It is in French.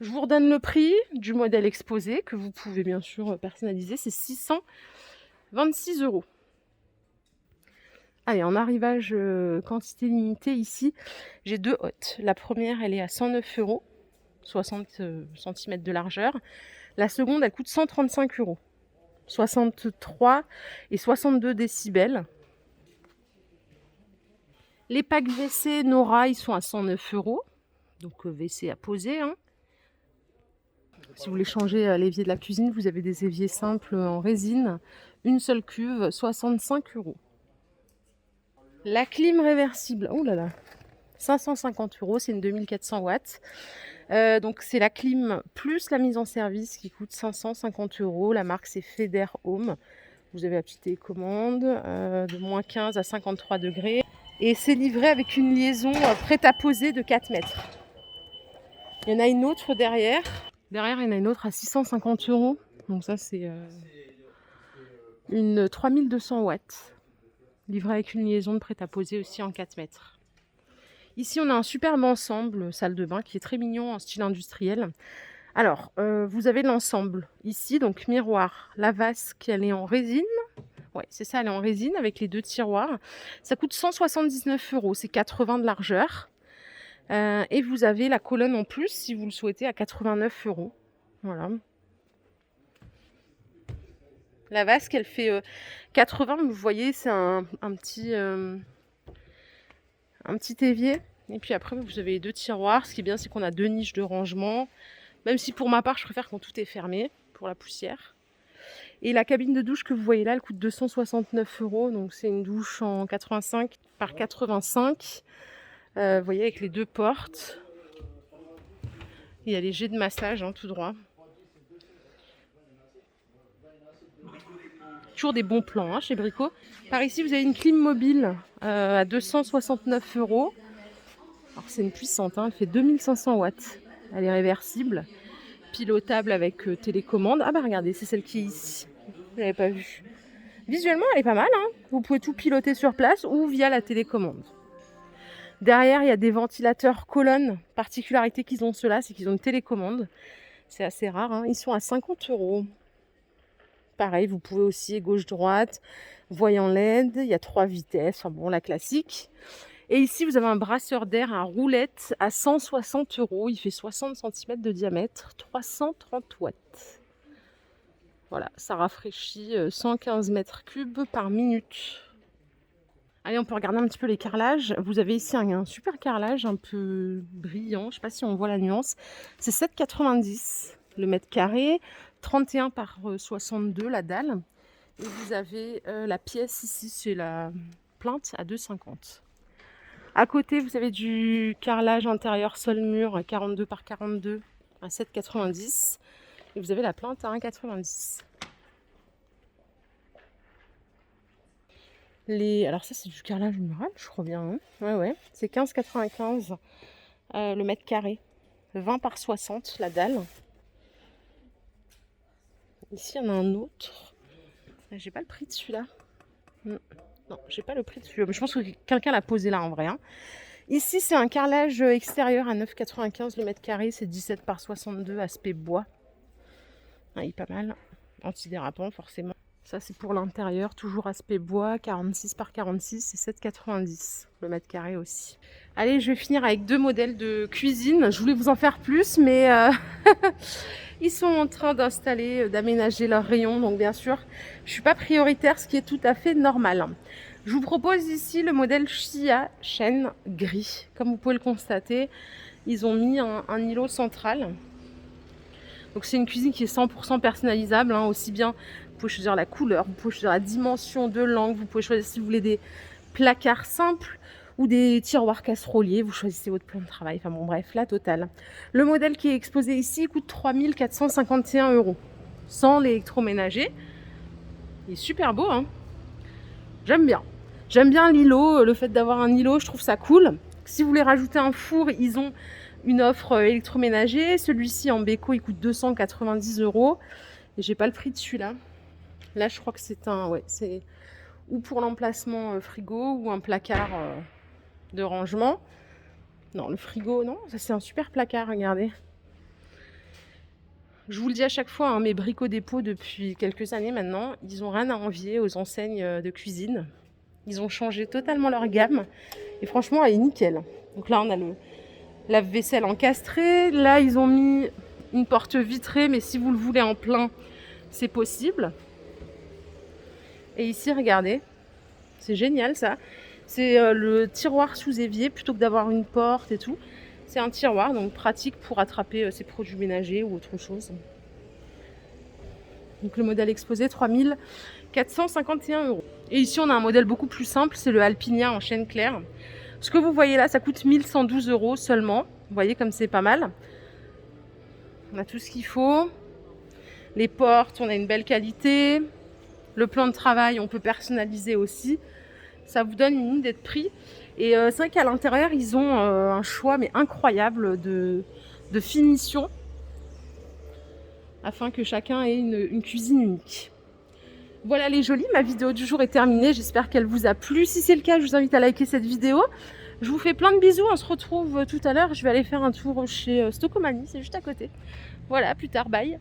Je vous redonne le prix du modèle exposé que vous pouvez bien sûr personnaliser, c'est 626 €. Allez, en arrivage quantité limitée ici, j'ai 2 hottes. La première, elle est à 109 €, 60 cm de largeur. La seconde, elle coûte 135 €, 63 et 62 décibels. Les packs WC Nora, ils sont à 109 €, donc WC à poser, hein. Si vous voulez changer l'évier de la cuisine, vous avez des éviers simples en résine. Une seule cuve, 65 €. La clim réversible, oh là là, 550 €, c'est une 2400 watts. Donc c'est la clim plus la mise en service qui coûte 550 €. La marque c'est Feder Home. Vous avez la petite télécommande de moins 15 à 53 degrés. Et c'est livré avec une liaison prête à poser de 4 mètres. Il y en a une autre derrière. Derrière, il y en a une autre à 650 €. Donc ça, c'est une 3200 watts. Livrée avec une liaison de prêt-à-poser aussi en 4 mètres. Ici, on a un superbe ensemble salle de bain qui est très mignon en style industriel. Alors, vous avez l'ensemble ici, donc miroir, la vasque, elle est en résine. Ouais, c'est ça, elle est en résine avec les 2 tiroirs. Ça coûte 179 €, c'est 80 de largeur. Et vous avez la colonne en plus si vous le souhaitez à 89 €. Voilà. La vasque, elle fait 80, vous voyez, c'est un petit évier. Et puis après, vous avez les 2 tiroirs. Ce qui est bien, c'est qu'on a 2 niches de rangement. Même si pour ma part, je préfère quand tout est fermé pour la poussière. Et la cabine de douche que vous voyez là, elle coûte 269 €. Donc c'est une douche en 85 par 85. Vous voyez, avec les 2 portes. Il y a les jets de massage, hein, tout droit. Toujours des bons plans, hein, chez Brico. Par ici, vous avez une clim mobile à 269 €. Alors c'est une puissante, hein, elle fait 2500 watts. Elle est réversible, pilotable avec télécommande. Ah bah regardez, c'est celle qui est ici. Vous l'avez pas vue. Visuellement, elle est pas mal, hein. Vous pouvez tout piloter sur place ou via la télécommande. Derrière, il y a des ventilateurs colonnes. Particularité qu'ils ont ceux-là, c'est qu'ils ont une télécommande. C'est assez rare, hein. Ils sont à 50 €. Pareil, vous pouvez aussi gauche-droite, voyant LED, il y a 3 vitesses, enfin bon, la classique. Et ici, vous avez un brasseur d'air à roulette à 160 €. Il fait 60 cm de diamètre, 330 watts. Voilà, ça rafraîchit 115 mètres cubes par minute. Allez, on peut regarder un petit peu les carrelages. Vous avez ici un super carrelage un peu brillant. Je ne sais pas si on voit la nuance. C'est 7,90 le mètre carré, 31 par 62 la dalle. Et vous avez la pièce ici, c'est la plainte à 2,50. À côté, vous avez du carrelage intérieur sol-mur 42 par 42 à 7,90. Et vous avez la plainte à 1,90. Alors ça, c'est du carrelage mural, je crois bien. Hein, ouais. C'est 15,95 le mètre carré. 20 par 60 la dalle. Ici, il y en a un autre. J'ai pas le prix de celui-là. Non, j'ai pas le prix de celui-là. Mais je pense que quelqu'un l'a posé là en vrai. Hein. Ici, c'est un carrelage extérieur à 9,95 le mètre carré. C'est 17 par 62, aspect bois. Ah, il est pas mal. Antidérapant, forcément. Ça, c'est pour l'intérieur. Toujours aspect bois, 46 par 46. C'est 7,90 le mètre carré aussi. Allez, je vais finir avec 2 modèles de cuisine. Je voulais vous en faire plus, mais ils sont en train d'installer, d'aménager leur rayon. Donc, bien sûr, je ne suis pas prioritaire, ce qui est tout à fait normal. Je vous propose ici le modèle Chia chêne gris. Comme vous pouvez le constater, ils ont mis un îlot central. Donc c'est une cuisine qui est 100% personnalisable, hein, aussi bien, vous pouvez choisir la couleur, vous pouvez choisir la dimension de l'angle, vous pouvez choisir si vous voulez des placards simples ou des tiroirs casseroliers, vous choisissez votre plan de travail, enfin bon bref, la totale. Le modèle qui est exposé ici coûte 3451 €, sans l'électroménager. Il est super beau, hein. J'aime bien. J'aime bien l'îlot, le fait d'avoir un îlot, je trouve ça cool. Si vous voulez rajouter un four, ils ont une offre électroménager. Celui-ci en béco, il coûte 290 €. Et j'ai pas le prix de celui-là. Là, je crois que c'est c'est ou pour l'emplacement frigo ou un placard de rangement. Non, le frigo, non. Ça, c'est un super placard, regardez. Je vous le dis à chaque fois, hein, mes Brico Dépôt depuis quelques années maintenant, ils n'ont rien à envier aux enseignes de cuisine. Ils ont changé totalement leur gamme et franchement, elle est nickel. Donc là, on a le lave-vaisselle encastré. Là, ils ont mis une porte vitrée, mais si vous le voulez en plein, c'est possible. Et ici, regardez, c'est génial ça. C'est le tiroir sous évier plutôt que d'avoir une porte et tout. C'est un tiroir, donc pratique pour attraper ses produits ménagers ou autre chose. Donc le modèle exposé, 3451 €. Et ici, on a un modèle beaucoup plus simple, c'est le Alpinia en chêne clair. Ce que vous voyez là, ça coûte 1112 € seulement. Vous voyez comme c'est pas mal. On a tout ce qu'il faut. Les portes, on a une belle qualité. Le plan de travail, on peut personnaliser aussi. Ça vous donne une idée de prix. Et c'est vrai qu'à l'intérieur, ils ont un choix mais incroyable de finition afin que chacun ait une cuisine unique. Voilà les jolis, ma vidéo du jour est terminée. J'espère qu'elle vous a plu. Si c'est le cas, je vous invite à liker cette vidéo. Je vous fais plein de bisous. On se retrouve tout à l'heure. Je vais aller faire un tour chez Stocomanie, c'est juste à côté. Voilà, à plus tard, bye.